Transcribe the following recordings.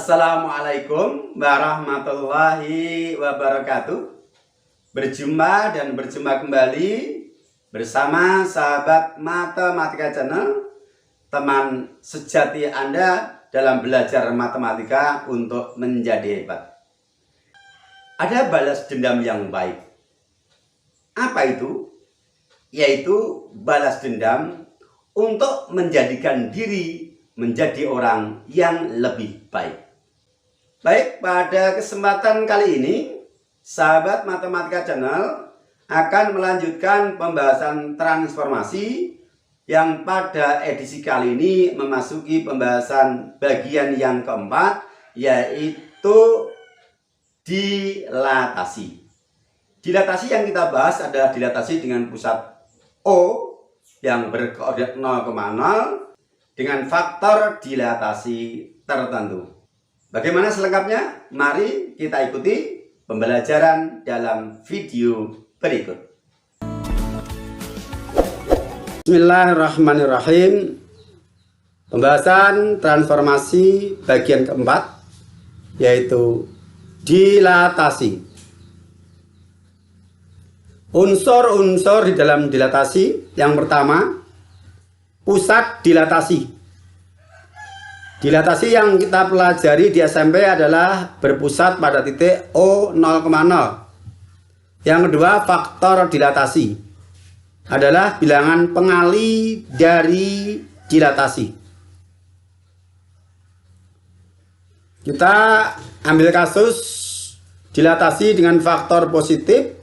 Assalamualaikum warahmatullahi wabarakatuh. Berjumpa kembali bersama sahabat Matematika Channel, teman sejati Anda dalam belajar matematika untuk menjadi hebat. Ada balas dendam yang baik. Apa itu? Yaitu balas dendam untuk menjadikan diri menjadi orang yang lebih baik. Baik, pada kesempatan kali ini, sahabat Matematika Channel akan melanjutkan pembahasan transformasi yang pada edisi kali ini memasuki pembahasan bagian yang keempat, yaitu dilatasi. Dilatasi yang kita bahas adalah dilatasi dengan pusat O yang berkoordinat 0,0 dengan faktor dilatasi tertentu. Bagaimana selengkapnya? Mari kita ikuti pembelajaran dalam video berikut. Bismillahirrahmanirrahim. Pembahasan transformasi bagian keempat, yaitu dilatasi. Unsur-unsur di dalam dilatasi. Yang pertama, pusat dilatasi. Dilatasi yang kita pelajari di SMP adalah berpusat pada titik O 0,0. Yang kedua, faktor dilatasi adalah bilangan pengali dari dilatasi. Kita ambil kasus dilatasi dengan faktor positif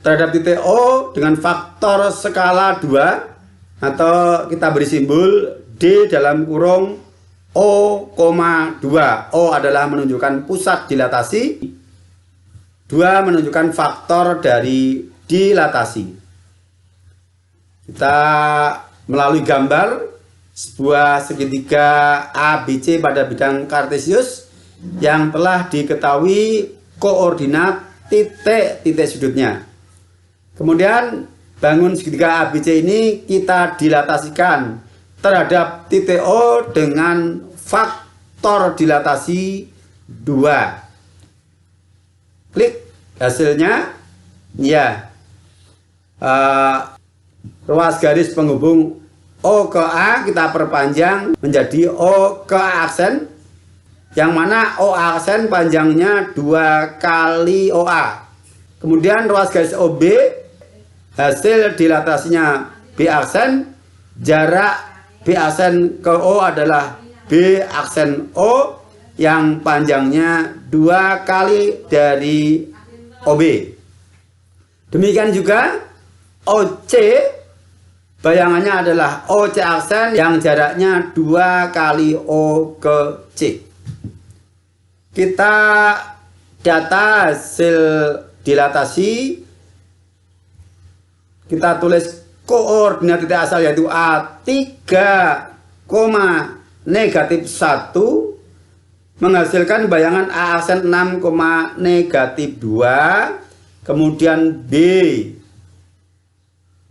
terhadap titik O dengan faktor skala 2, atau kita beri simbol D dalam kurung O,2. O adalah menunjukkan pusat dilatasi, 2 menunjukkan faktor dari dilatasi. Kita melalui gambar sebuah segitiga ABC pada bidang kartesius yang telah diketahui koordinat titik-titik sudutnya. Kemudian bangun segitiga ABC ini kita dilatasikan terhadap titik O dengan faktor dilatasi 2. Klik hasilnya, ya. Ruas garis penghubung O ke A kita perpanjang menjadi O ke A aksen, yang mana O aksen panjangnya 2 kali OA. Kemudian ruas garis OB, hasil dilatasinya B aksen, jarak B aksen ke O adalah B aksen O yang panjangnya 2 kali dari OB. Demikian juga OC, bayangannya adalah OC aksen yang jaraknya 2 kali O ke C. Kita data hasil dilatasi. Kita tulis koordinat titik asal, yaitu A3, -1 menghasilkan bayangan A aksen 6, -2, kemudian B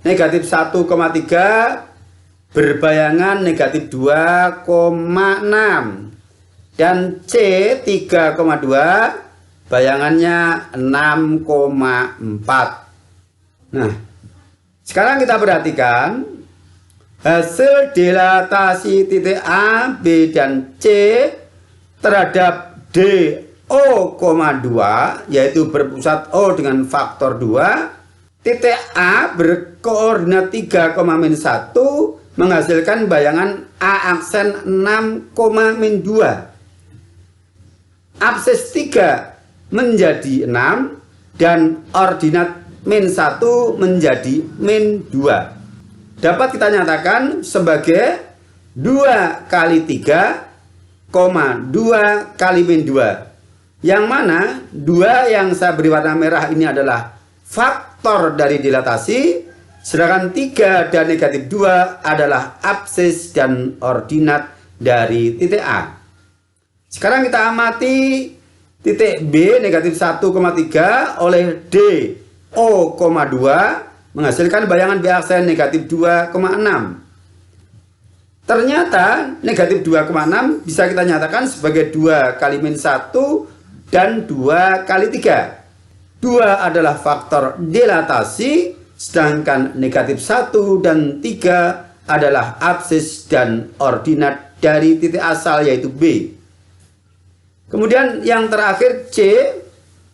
-1,3 berbayangan -2,6, dan C 3,2 bayangannya 6,4. Nah, sekarang kita perhatikan hasil dilatasi titik A, B, dan C terhadap D O,2, yaitu berpusat O dengan faktor 2. Titik A berkoordinat 3,-1 menghasilkan bayangan A aksen 6,-2. Absis 3 menjadi 6 dan ordinat -1 menjadi -2. Dapat kita nyatakan sebagai 2 kali 3, 2 kali -2. Yang mana 2 yang saya beri warna merah ini adalah faktor dari dilatasi, sedangkan 3 dan -2 adalah absis dan ordinat dari titik A. Sekarang kita amati titik B -1,3 oleh D O,2 menghasilkan bayangan B aksen -2,6. Ternyata negatif 2,6 bisa kita nyatakan sebagai 2 kali min 1 dan 2 kali 3. 2 adalah faktor dilatasi, sedangkan negatif 1 dan 3 adalah absis dan ordinat dari titik asal yaitu B. Kemudian yang terakhir C,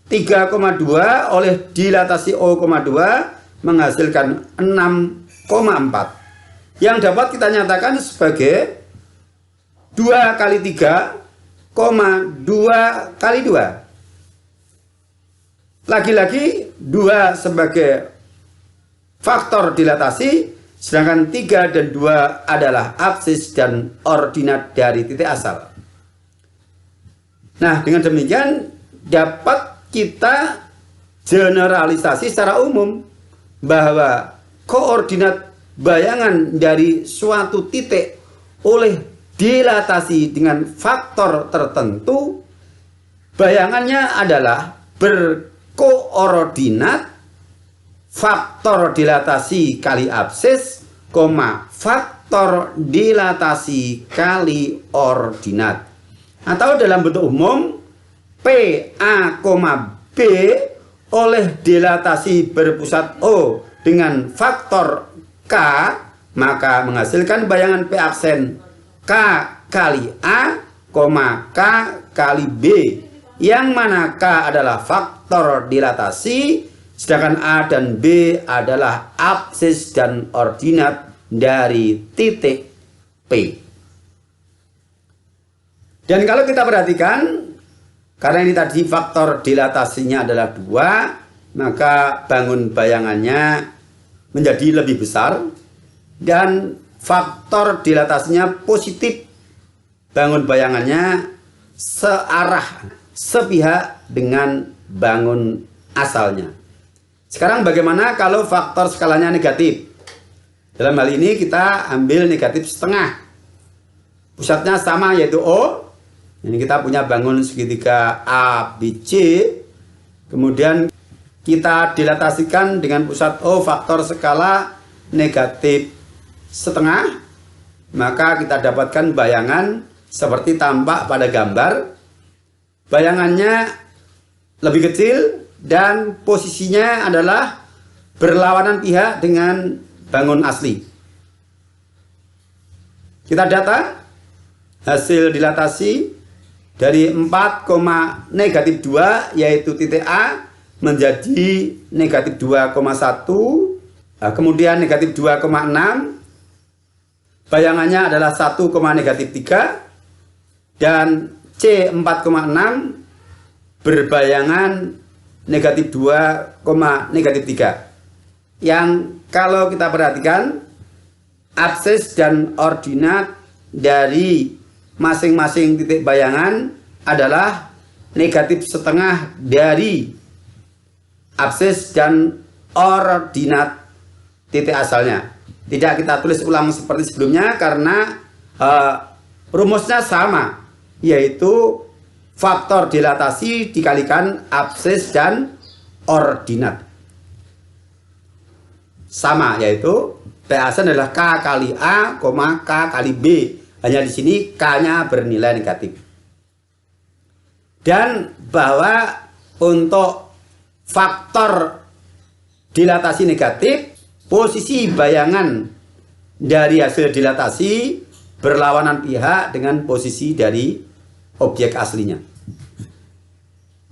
3,2 oleh dilatasi O,2 menghasilkan 6,4. Yang dapat kita nyatakan sebagai 2 kali 3, 2 kali 2. Lagi-lagi 2 sebagai faktor dilatasi, sedangkan 3 dan 2 adalah absis dan ordinat dari titik asal. Nah, dengan demikian dapat kita generalisasi secara umum bahwa koordinat bayangan dari suatu titik oleh dilatasi dengan faktor tertentu, bayangannya adalah berkoordinat faktor dilatasi kali absis, faktor dilatasi kali ordinat. Atau dalam bentuk umum, PA, B oleh dilatasi berpusat O dengan faktor K, maka menghasilkan bayangan P aksen K kali A, K kali B, yang mana K adalah faktor dilatasi, sedangkan A dan B adalah absis dan ordinat dari titik P. Dan kalau kita perhatikan, karena ini tadi faktor dilatasinya adalah 2, maka bangun bayangannya menjadi lebih besar, dan faktor dilatasinya positif, bangun bayangannya searah, sepihak dengan bangun asalnya. Sekarang bagaimana kalau faktor skalanya negatif? Dalam hal ini kita ambil negatif setengah. Pusatnya sama yaitu O. Ini kita punya bangun segitiga ABC. Kemudian kita dilatasikan dengan pusat O faktor skala negatif setengah. Maka kita dapatkan bayangan seperti tampak pada gambar. Bayangannya lebih kecil dan posisinya adalah berlawanan pihak dengan bangun asli. Kita data hasil dilatasi dari 4, negatif 2 yaitu titik A menjadi negatif 2,1, kemudian negatif 2,6, bayangannya adalah 1, negatif 3, dan C 4,6 berbayangan negatif 2, negatif 3. Yang kalau kita perhatikan absis dan ordinat dari masing-masing titik bayangan adalah negatif setengah dari absis dan ordinat titik asalnya. Tidak kita tulis ulang seperti sebelumnya karena rumusnya sama, yaitu faktor dilatasi dikalikan absis dan ordinat. Sama, yaitu P aksen adalah K kali A, K kali B. Hanya di sini K-nya bernilai negatif. Dan bahwa untuk faktor dilatasi negatif, posisi bayangan dari hasil dilatasi berlawanan pihak dengan posisi dari objek aslinya.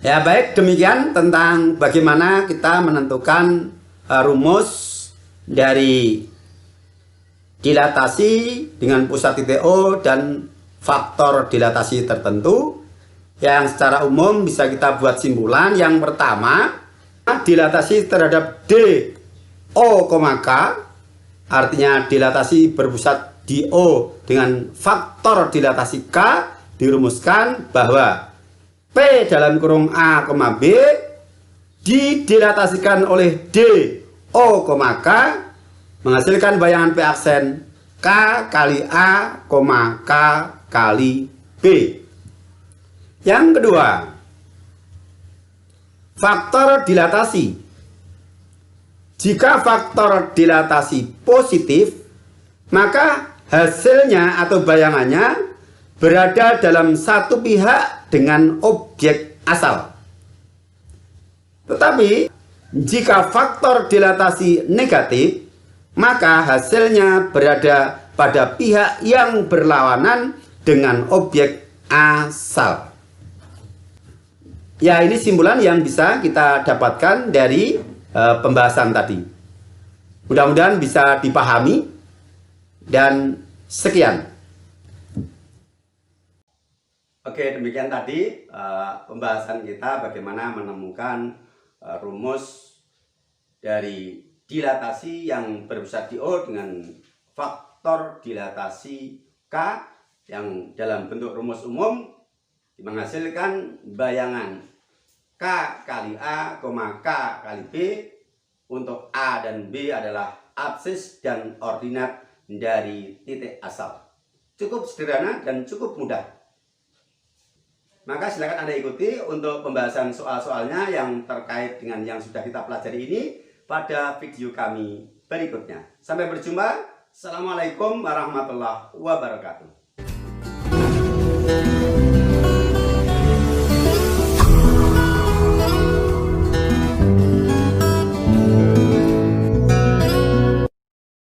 Ya baik, demikian tentang bagaimana kita menentukan rumus dari dilatasi dengan pusat titik O dan faktor dilatasi tertentu yang secara umum bisa kita buat simpulan. Yang pertama, dilatasi terhadap D O, K, artinya dilatasi berpusat di O dengan faktor dilatasi K, dirumuskan bahwa P dalam kurung A, B didilatasikan oleh D O, K menghasilkan bayangan P aksen K kali A, K kali B. Yang kedua, faktor dilatasi. Jika faktor dilatasi positif, maka hasilnya atau bayangannya berada dalam satu pihak dengan objek asal. Tetapi jika faktor dilatasi negatif, maka hasilnya berada pada pihak yang berlawanan dengan objek asal. Ya, ini simpulan yang bisa kita dapatkan dari pembahasan tadi. Mudah-mudahan bisa dipahami, dan sekian. Oke, demikian tadi pembahasan kita bagaimana menemukan rumus dari dilatasi yang berpusat di O dengan faktor dilatasi K yang dalam bentuk rumus umum menghasilkan bayangan K kali A, K kali B, untuk A dan B adalah absis dan ordinat dari titik asal. Cukup sederhana dan cukup mudah. Maka silakan Anda ikuti untuk pembahasan soal-soalnya yang terkait dengan yang sudah kita pelajari ini pada video kami berikutnya. Sampai berjumpa. Assalamualaikum warahmatullahi wabarakatuh.